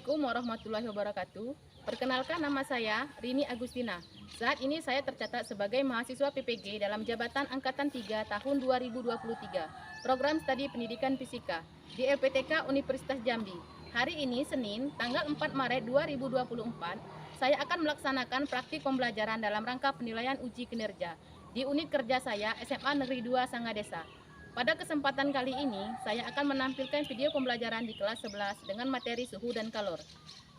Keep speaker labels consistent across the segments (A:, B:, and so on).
A: Assalamualaikum warahmatullahi wabarakatuh. Perkenalkan, nama saya Rini Agustina. Saat ini saya tercatat sebagai mahasiswa PPG dalam Jabatan Angkatan 3 tahun 2023, Program Studi Pendidikan Fisika di LPTK Universitas Jambi. Hari ini Senin, tanggal 4 Maret 2024, saya akan melaksanakan praktik pembelajaran dalam rangka penilaian uji kinerja di unit kerja saya SMA Negeri 2 Sangadesa. Pada kesempatan kali ini, saya akan menampilkan video pembelajaran di kelas 11 dengan materi suhu dan kalor.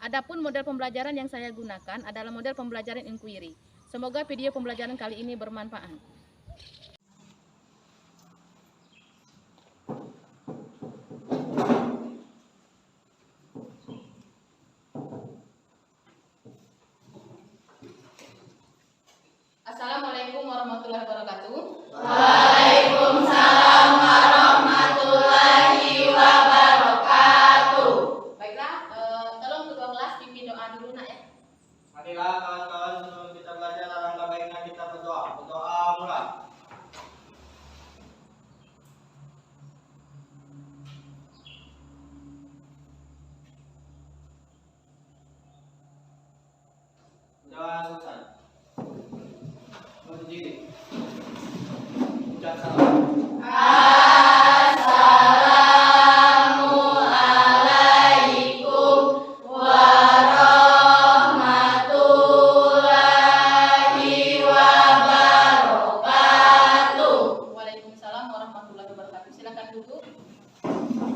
A: Adapun model pembelajaran yang saya gunakan adalah model pembelajaran inquiry. Semoga video pembelajaran kali ini bermanfaat. Assalamualaikum warahmatullahi wabarakatuh.
B: Waalaikumsalam warahmatullahi wabarakatuh.
A: Baiklah, tolong kedua kelas pimpin doa dulu nak ya.
C: Marilah kawan-kawan, sebelum kita belajar, alangkah baiknya kita berdoa. Berdoa mulai. Doa selesai. Berdiri. Ucap salam.
B: Assalamualaikum warahmatullahi wabarakatuh.
A: Waalaikumsalam warahmatullahi wabarakatuh. Silakan duduk.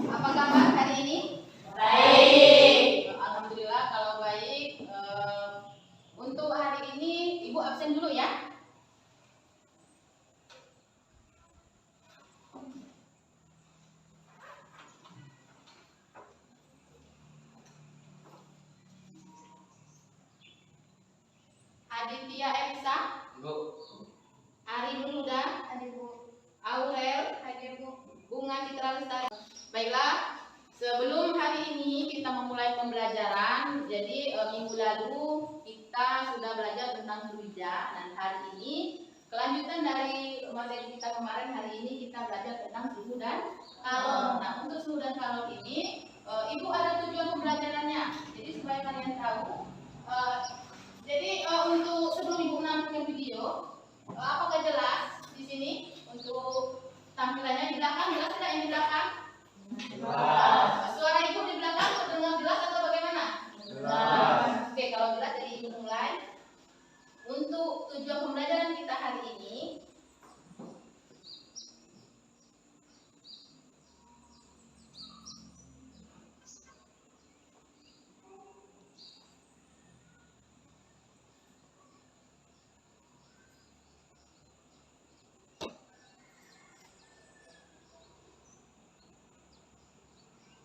A: Apa kabar hari ini?
B: Baik.
A: Alhamdulillah kalau baik. Untuk hari ini Ibu absen dulu ya. Aditya Elisa,
C: Ibu.
A: Ari Nuruda, Aurel, Bunga Citra Lestari. Baiklah, sebelum hari ini kita memulai pembelajaran, jadi minggu lalu kita sudah belajar tentang Druida dan hari ini kelanjutan dari materi kita kemarin, hari ini kita belajar tentang suhu dan kalor. Nah, untuk suhu dan kalor ini Ibu ada tujuan pembelajarannya. Jadi supaya kalian tahu, untuk sebelum Ibu menampilkan video, apakah jelas di sini untuk tampilannya di belakang? Jelas tidak yang di belakang?
C: Jelas.
A: Suara Ibu di belakang terdengar jelas atau bagaimana?
C: Jelas.
A: Oke, kalau jelas jadi Ibu mulai. Untuk tujuan pembelajaran kita hari ini,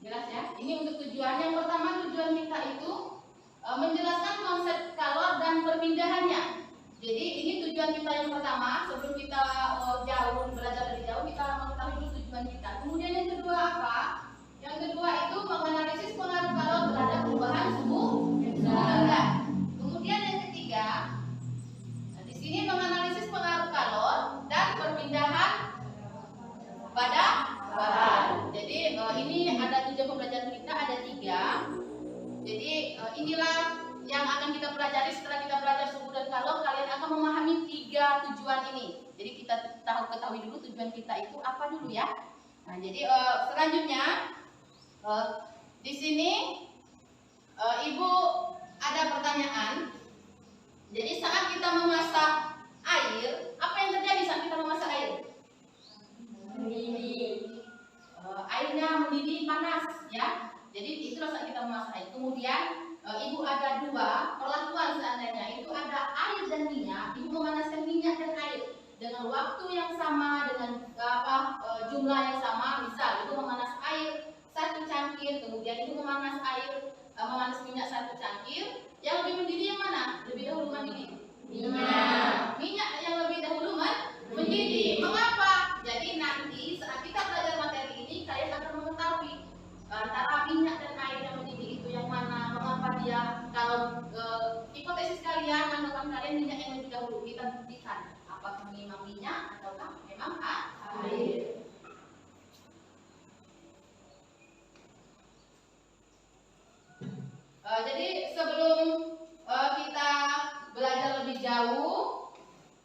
A: jelas ya. Ini untuk tujuan yang pertama, tujuan kita itu menjelaskan konsep kalor dan perpindahannya. Jadi ini tujuan kita yang pertama. Sebelum kita jauh belajar lebih jauh, kita mengetahui dulu tujuan kita. Kemudian yang kedua apa? Yang kedua itu menganalisis pengaruh kalor terhadap perubahan suhu rendah. Kemudian yang ketiga, di sini menganalisis pengaruh kalor dan perpindahan pada bahan. Jadi ini ada tujuan pembelajaran kita, ada 3. Jadi inilah yang akan kita pelajari setelah kita belajar suhu dan kalor. Kalian akan memahami 3 tujuan ini. Jadi kita ketahui dulu tujuan kita itu apa dulu ya. Nah, jadi selanjutnya di sini Ibu ada pertanyaan. Jadi saat kita memasak air, apa yang terjadi saat kita memasak air? Airnya mendidih panas ya. Jadi itulah saat kita memasak air. Kemudian Ibu ada 2 perlakuan seandainya itu ada air dan minyak. Ibu memanaskan minyak dan air dengan waktu yang sama, dengan jumlah yang sama. Misal Ibu memanas air 1 cangkir, kemudian Ibu memanas minyak 1 cangkir. Yang lebih mendidih yang mana? Lebih dahulu mendidih? Minyak yang lebih dahulu mendidih. Mengapa? Jadi nanti saat kita belajar materi ini, kalian akan mengetahui antara minyak dan air yang mendidih itu yang mana, mengapa dia. Kalau hipotesis kalian, anggapan kalian minyak yang lebih dahulu, kita buktikan apakah memang minyak ataukah memang air. sebelum kita belajar lebih jauh,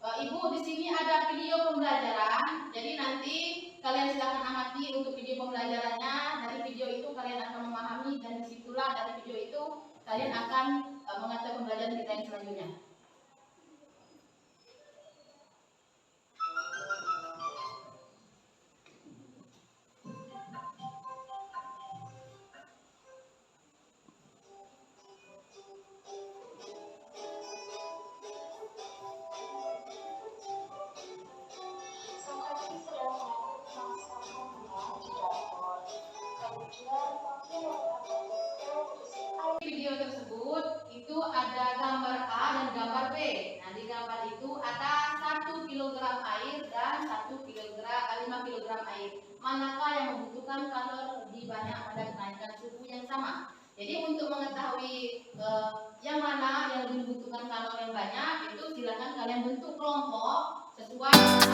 A: Ibu di sini ada video pembelajaran. Jadi nanti kalian silahkan amati untuk video pembelajarannya. Dari video itu kalian akan memahami dan disitulah dari video itu kalian akan mengetahui pembelajaran kita yang selanjutnya. Video tersebut itu ada gambar A dan gambar B. Nah, di gambar itu ada 1 kg air dan 5 kg air. Manakah yang membutuhkan kalori lebih banyak pada kenaikan suhu yang sama? Jadi untuk mengetahui yang mana yang lebih membutuhkan kalori yang banyak, itu silakan kalian bentuk kelompok sesuai dengan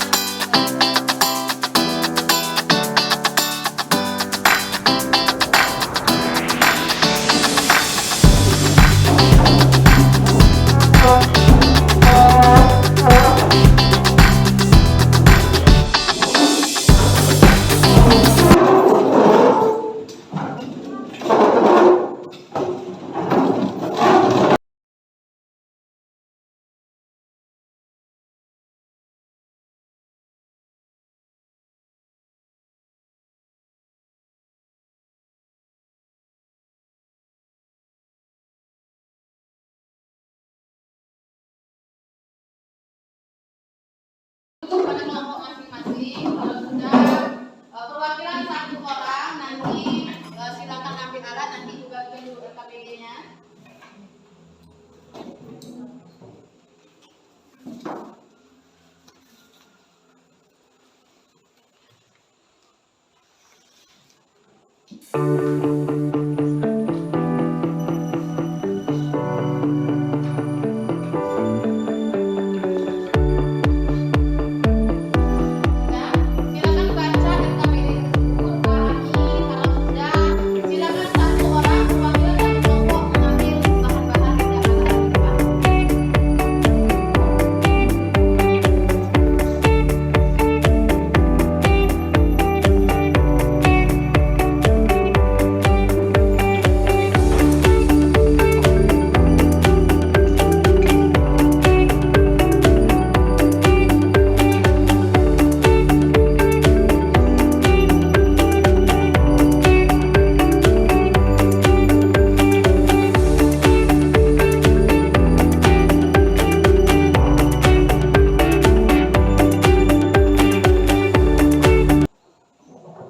A: pada kelompok masing-masing. Kalau sudah perwakilan 1 orang, nanti silakan ambil alat, nanti juga tunjuk RKPD-nya.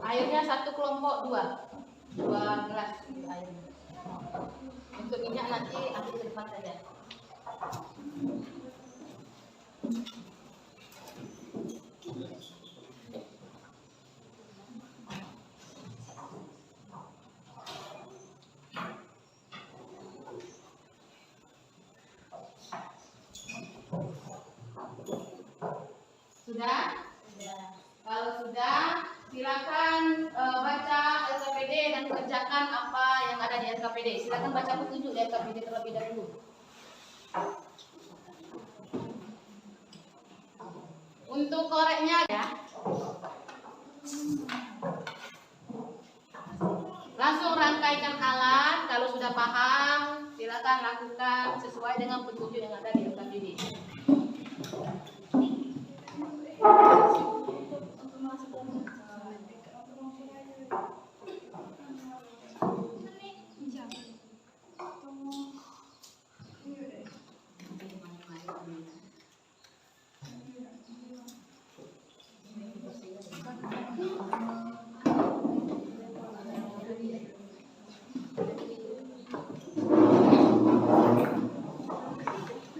A: Airnya 1 kelompok 2 gelas airnya. Untuk minyak nanti ambil ke depan saja. Sudah? Kalau sudah, silakan baca RKPD dan kerjakan apa yang ada di RKPD. Silakan baca petunjuk di RKPD terlebih dahulu. Untuk koreknya ya, langsung rangkaikan alat. Kalau sudah paham, silakan lakukan sesuai dengan petunjuk yang ada di RKPD.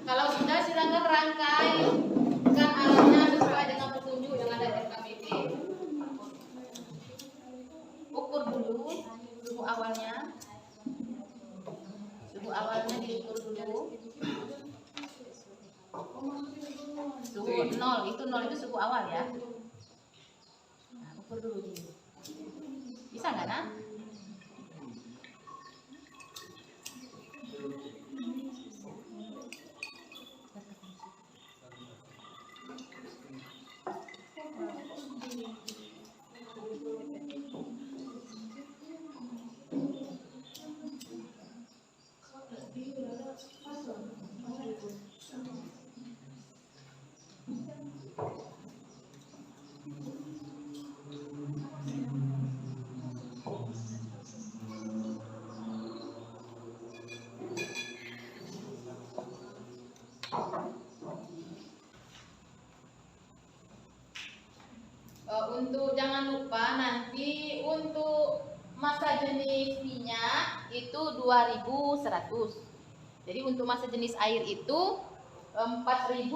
A: Kalau sudah, silakan rangkaikan alatnya sesuai dengan petunjuk yang ada di RKPD. Ukur dulu suhu awalnya. Suhu awalnya diukur dulu. Suhu 0, itu 0 itu suhu awal ya. Nah, ukur dulu. Bisa nggak, Nak? Untuk jangan lupa nanti untuk massa jenis minyak itu 2100. Jadi untuk massa jenis air itu 4200.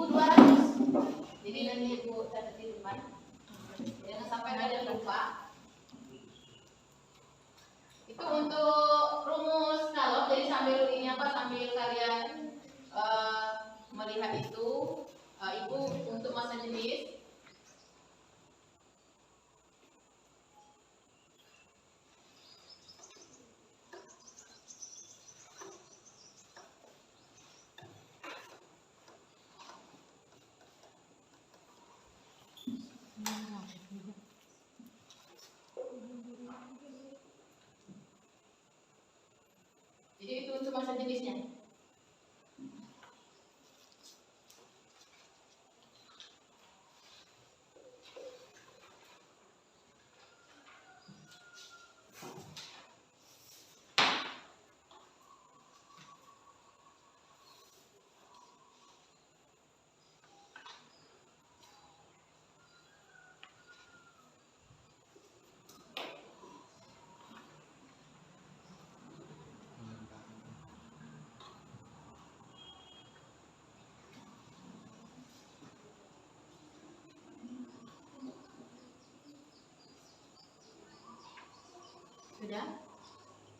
A: Jadi nanti Ibu catat di rumah. Jangan sampai kalian lupa. Itu untuk rumus kalor. Jadi sambil ini sambil kalian melihat itu, Ibu untuk massa jenis. Jadi itu untuk massa jenisnya.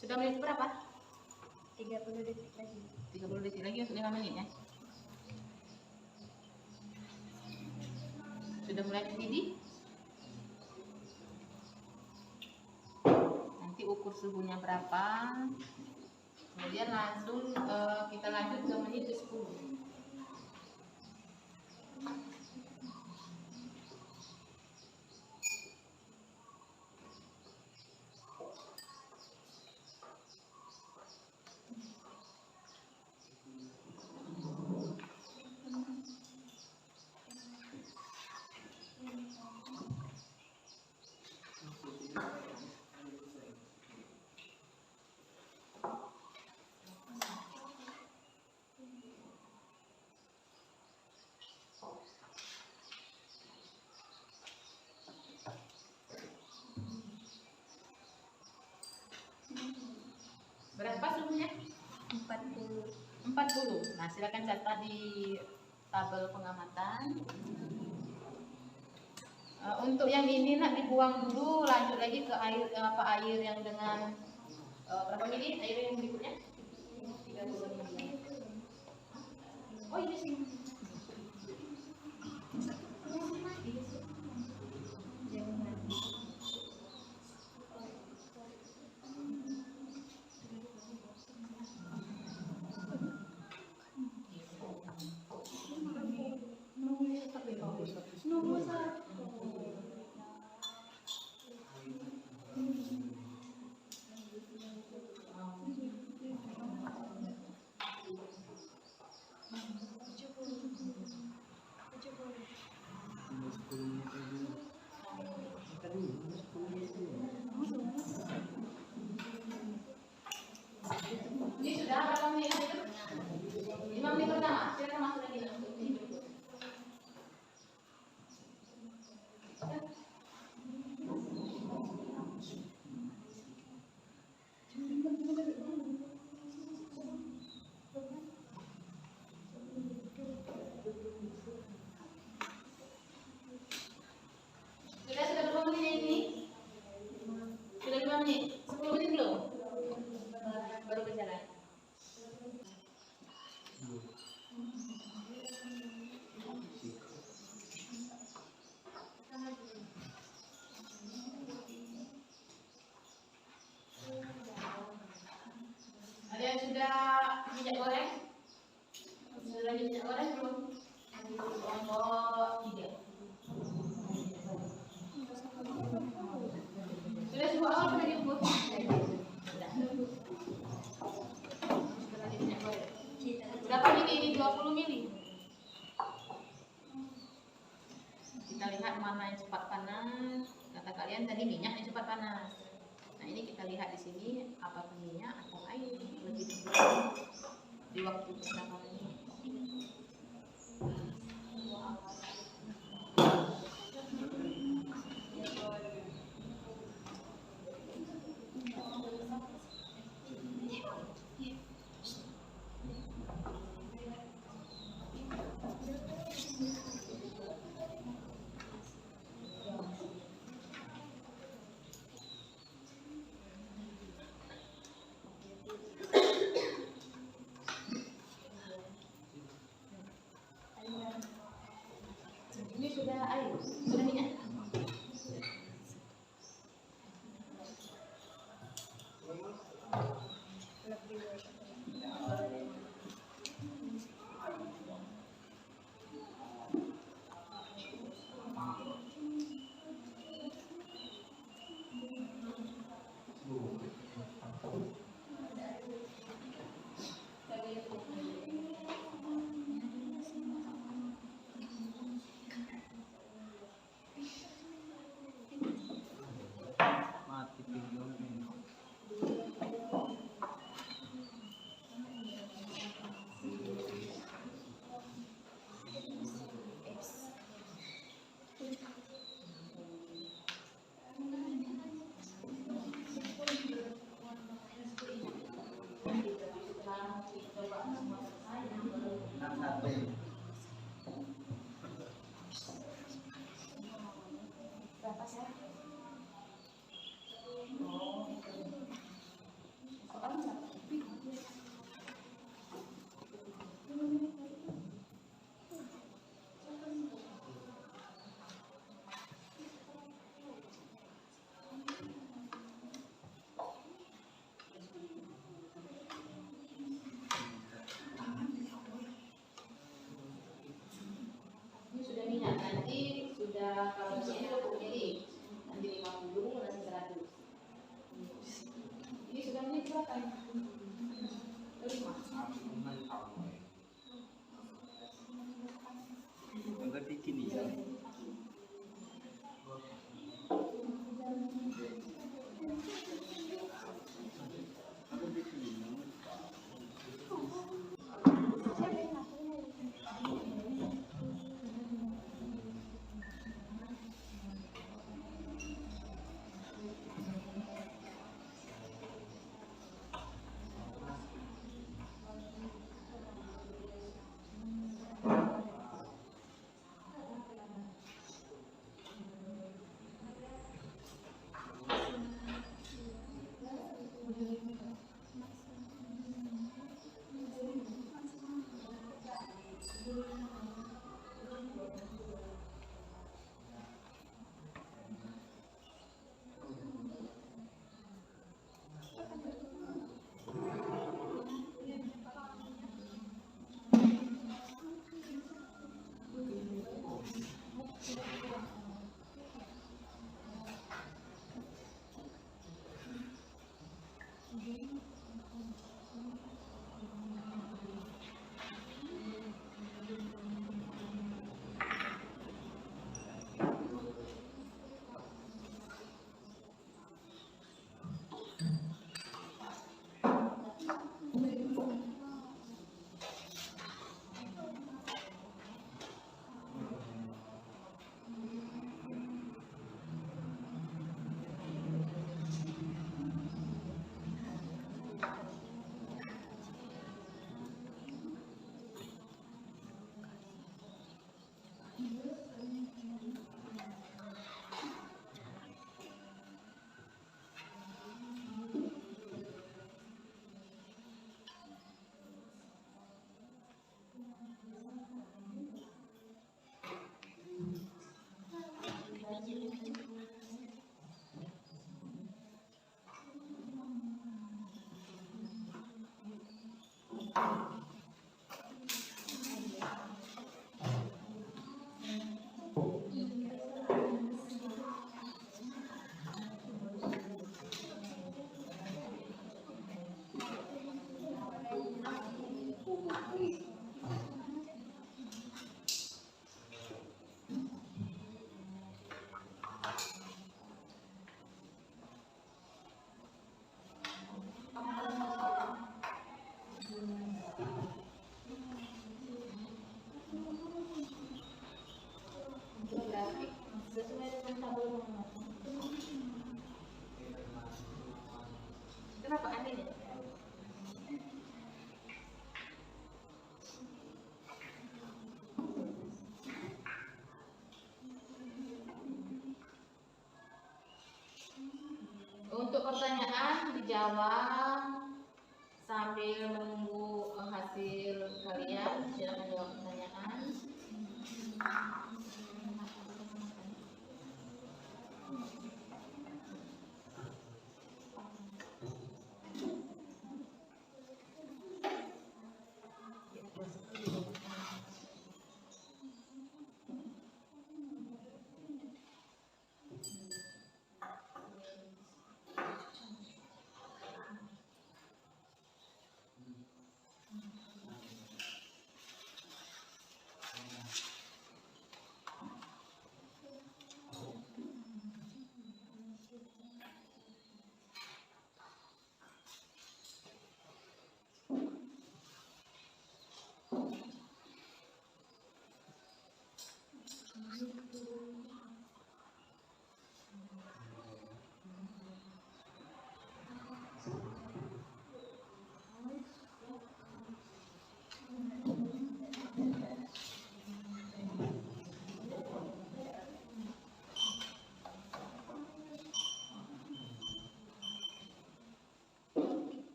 A: Sudah menit berapa?
B: 30 detik lagi.
A: 30 detik lagi untuk 5 menit ya. Sudah mulai mendidih. Nanti ukur suhunya berapa. Kemudian langsung kita lanjut ke menit ke-10. Berapa suhunya?
B: 40.
A: 40. Nah, silakan catat di tabel pengamatan. Untuk yang ini nak dibuang dulu, lanjut lagi ke air air yang dengan berapa mili? Air yang berikutnya? 30 mili. Oh, ini sih. Ini sudah berapa menit? 5 menit pertama. Silakan masuk lagi. Sudah berapa menit ini? Sudah 5 menit. 10 menit belum? Baru berjalan. Ada yang sudah minyak goreng? Sudah minyak goreng belum? Oh, tidak. Sudah semua awal sudah diukur? Berapa mili ini? 20 mili. Kita lihat mana yang cepat panas. Kata kalian tadi minyak yang cepat panas. Nah, ini kita lihat di sini apakah minyak atau air lebih cepat di waktu pertama ini. Coba semua selesai, yang belum.
C: 61.
A: Berapa sih? Oh, soal berapa? Ini sudah minyak, nanti sudah kalau misalnya aku pilih nanti 50, nanti 100. Ini sudah minyak berapa ya? 5.
C: Agak dikit nih ya. Kenapa anehnya? Untuk pertanyaan dijawab sambil menunggu hasil kalian. Silakan jawab pertanyaan.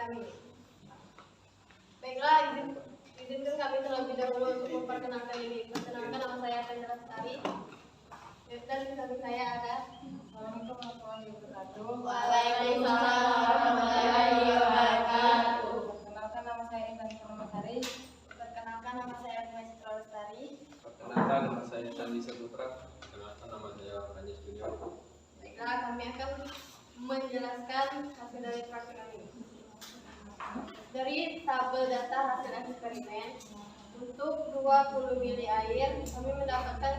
B: kami. Baiklah, izinkan kami terlebih dahulu untuk memperkenalkan diri. Perkenalkan, nama saya Tendra Lestari. Dan di samping saya ada.
A: Assalamualaikum warahmatullahi wabarakatuh.
B: Waalaikumsalam warahmatullahi wabarakatuh.
A: Perkenalkan, nama saya Intan Purnamasari.
B: Perkenalkan, nama saya Tendra Lestari.
D: Perkenalkan, nama saya Candi Saputra. Perkenalkan, nama saya Anjas Junior.
B: Baiklah, kami akan menjelaskan hasil dari praktek kami. Dari tabel data hasil eksperimen, untuk 20 mili air, kami mendapatkan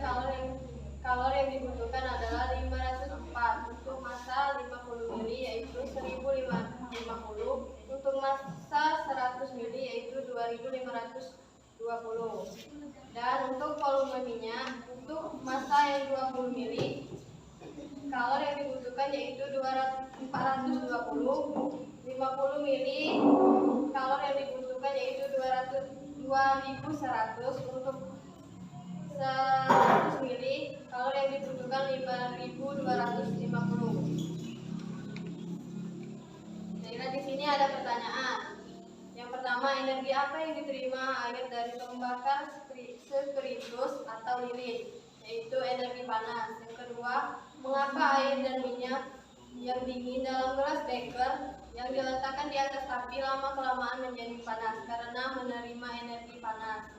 B: kalori yang dibutuhkan adalah 504. Untuk massa 50 mili yaitu 1550. Untuk massa 100 mili yaitu 2520. Dan untuk volume minyak, untuk massa yang 20 mili, kalori yang dibutuhkan yaitu 420. 50 mili, kalori yang dibutuhkan yaitu 2100. Untuk 100 mili, kalori yang dibutuhkan 5250. Nah, di sini ada pertanyaan. Yang pertama, energi apa yang diterima air dari pembakar spiritus atau lilin, yaitu energi panas. Yang kedua, mengapa air dan minyak yang dingin dalam gelas beker yang diletakkan di atas api lama-kelamaan menjadi panas? Karena menerima energi panas.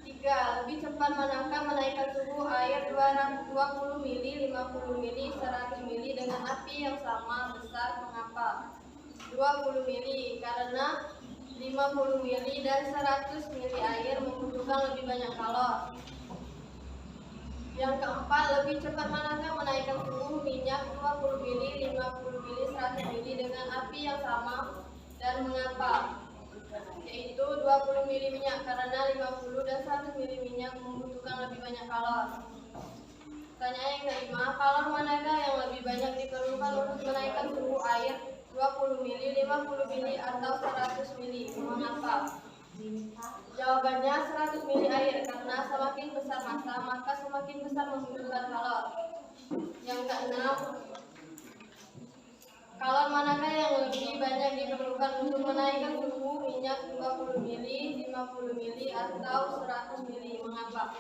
B: 3. Lebih cepat manakah menaikkan suhu air 20 mili, 50 mili, 100 mili dengan api yang sama besar? Mengapa? 20 mili karena 50 mili dan 100 mili air membutuhkan lebih banyak kalori. Yang keempat, lebih cepat manakah menaikkan suhu minyak 20 mili, 50 mili, 100 mili dengan api yang sama dan mengapa? Yaitu 20 mili minyak karena 50 dan 100 mili minyak membutuhkan lebih banyak kalori. Pertanyaan yang kelima, kalori manakah yang lebih banyak diperlukan untuk menaikkan suhu air 20 mili, 50 mili, atau 100 mili? Mengapa? Jawabannya 100 mili air, karena semakin besar massa maka semakin besar membutuhkan kalori. Yang keenam, kalori manakah yang lebih banyak diperlukan untuk menaikkan suhu minyak 20 mili, 50 mili, atau 100 mili? Mengapa?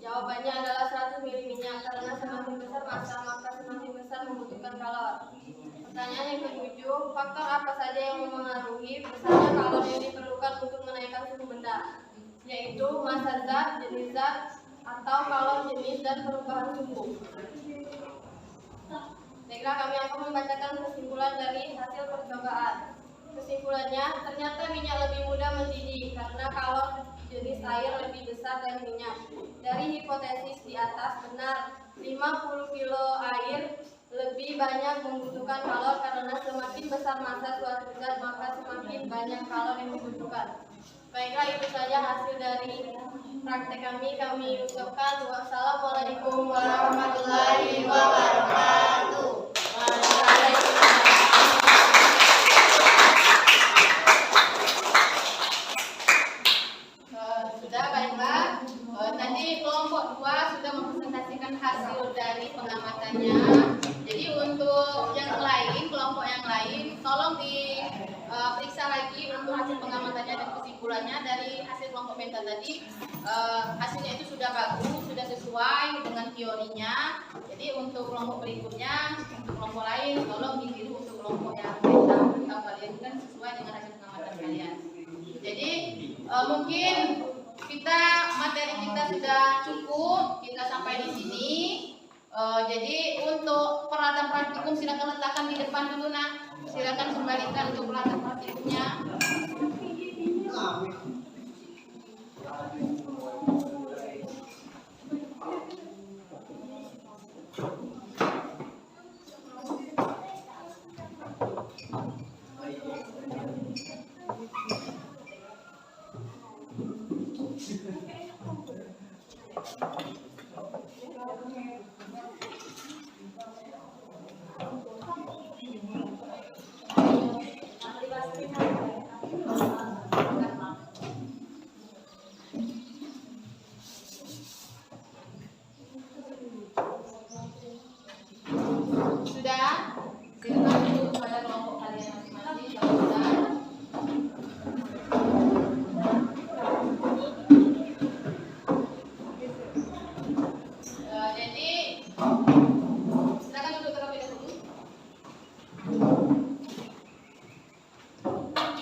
B: Jawabannya adalah 100 mili minyak, karena semakin besar massa maka semakin besar membutuhkan kalori. Pertanyaan yang ketujuh, faktor apa saja yang memengaruhi besarnya kalori yang diperlukan untuk menaikkan suhu benda? Yaitu massa zat, jenis zat, atau kalori jenis dan perubahan suhu. Baiklah, kami akan membacakan kesimpulan dari hasil percobaan. Kesimpulannya, ternyata minyak lebih mudah mendidih karena kalori jenis air lebih besar dari minyak. Dari hipotesis di atas benar, 50 kilo air lebih banyak membutuhkan kalori karena semakin besar massa suatu zat maka semakin banyak kalori yang dibutuhkan. Baiklah, itu saja hasil dari praktek kami. Kami ucapkan wassalamualaikum warahmatullahi wabarakatuh.
A: Sudah, baiklah. Tadi kelompok 2 sudah mempresentasikan hasil dari pengamatannya. Jadi untuk yang lain, kelompok yang lain, tolong diperiksa lagi untuk hasil pengamatannya dan kesimpulannya dari hasil kelompok beta tadi. Hasilnya itu sudah bagus, sudah sesuai dengan teorinya. Jadi untuk kelompok berikutnya, untuk kelompok lain, tolong ditiru untuk kelompok yang beta atau kalian kan sesuai dengan hasil pengamatan kalian. Jadi mungkin materi kita sudah cukup, kita sampai di sini. Jadi untuk peralatan praktikum silakan letakkan di depan dulu, nak. Silakan kembalikan untuk peralatan praktikumnya.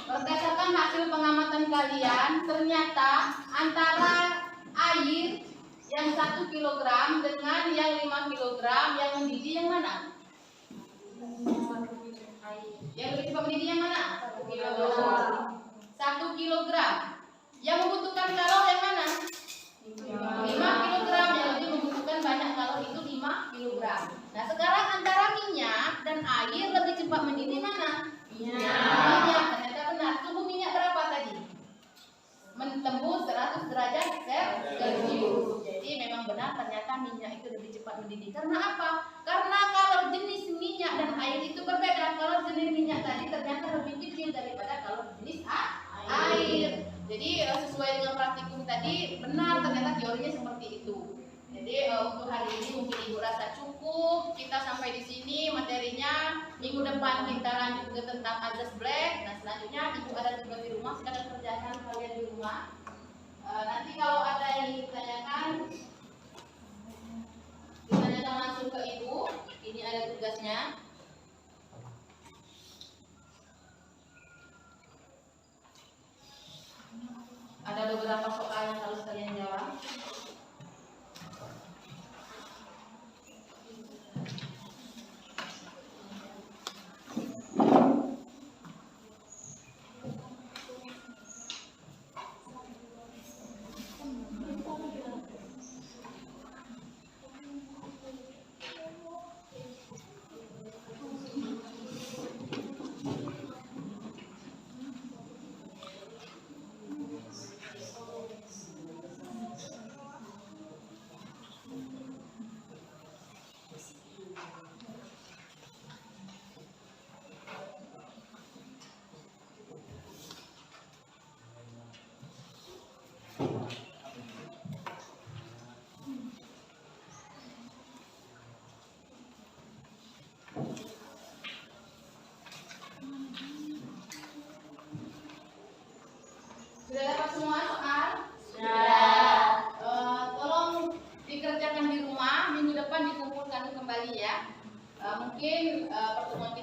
A: Berdasarkan hasil pengamatan kalian, ternyata antara air yang 1 kilogram dengan yang 5 kilogram yang mendidih yang mana? Yang lebih cepat mendidih yang mana? 1 kilogram. Yang membutuhkan kalori yang mana? 5 kilogram. Yang lebih membutuhkan banyak kalori itu 5 kilogram. Nah, sekarang antara minyak dan air lebih cepat mendidih mana? Minyak. Ternyata benar. Suhu minyak berapa tadi? Tembus 100 derajat Celcius. Jadi memang benar ternyata minyak itu lebih cepat mendidih. Karena apa? Karena kalau jenis minyak dan air itu berbeda. Kalau jenis minyak tadi ternyata lebih kecil daripada kalau jenis air. Jadi sesuai dengan praktikum tadi benar ternyata teorinya seperti itu. Jadi untuk hari ini mungkin Ibu rasa cukup. Kita sampai di sini materinya. Minggu depan kita lanjut ke tentang azas black. Nah selanjutnya Ibu ada tugas di rumah, silakan kerjakan kalian di rumah. Nanti kalau ada yang ditanyakan, ditanyakan langsung ke Ibu. Ini ada tugasnya. Ada beberapa soal yang harus kalian jawab. Sudah dapat semua soal? Sudah. Tolong dikerjakan di rumah. Minggu depan dikumpulkan kembali ya. Mungkin pertemuan kita